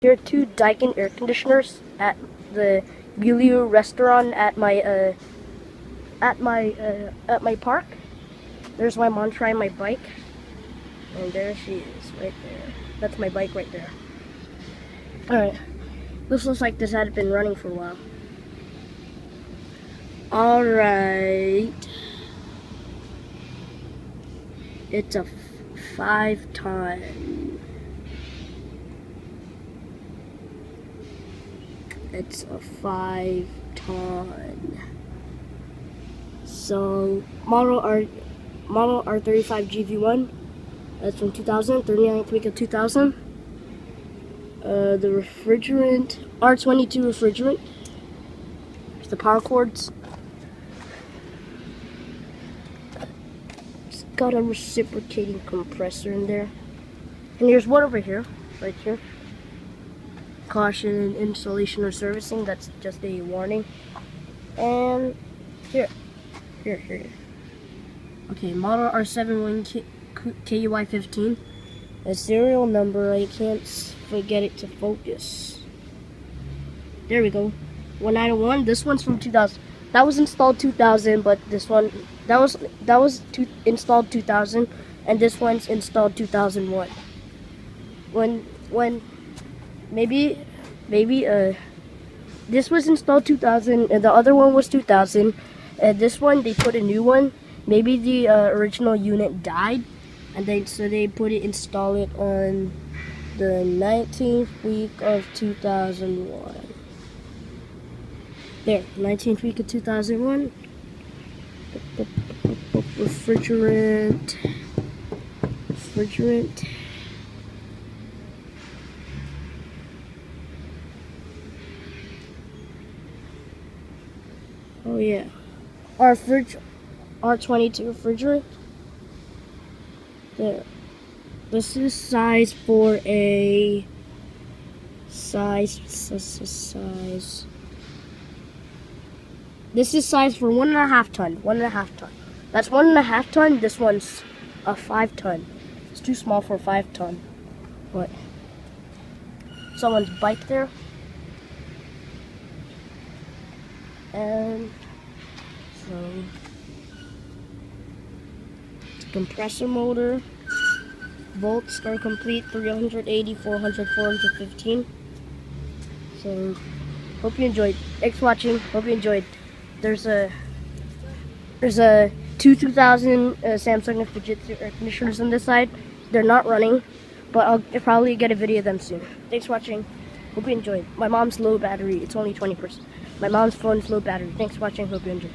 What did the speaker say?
Here are two Daikin air conditioners at the Bulio restaurant at my park. There's my mom trying my bike, and there she is right there. That's my bike right there. All right, this looks like this had been running for a while. All right, it's a 5-ton. It's a 5-ton. So model R35 GV1. That's from 2000, 39th week of 2000. The refrigerant R22 refrigerant. There's the power cords. It's got a reciprocating compressor in there. And here's one over here, right here. Caution, installation or servicing, that's just a warning. And here. Okay, model R71 KUI15. A serial number, I can't forget it to focus. There we go. 1901. This one's from 2000. That was installed 2000, but this one that was installed 2000, and this one's installed 2001. When maybe this was installed 2000 and the other one was 2000, and this one they put a new one. Maybe the original unit died, and they install it on the 19th week of 2001. There, 19th week of 2001. Refrigerant. Oh yeah, R22 refrigerant. There. This is size for a size. This is size for 1.5 ton. 1.5 ton. That's 1.5 ton. This one's a 5 ton. It's too small for a 5 ton. What? Someone's bike there. And so it's a compressor motor. Volts are complete, 380, 400, 415. So hope you enjoyed. Thanks for watching. Hope you enjoyed. There's a 2000 Samsung and Fujitsu air conditioners on this side. They're not running, but I'll probably get a video of them soon. Thanks for watching. Hope you enjoyed. My mom's low battery. It's only 20%. My mom's phone's low battery. Thanks for watching. Hope you enjoyed.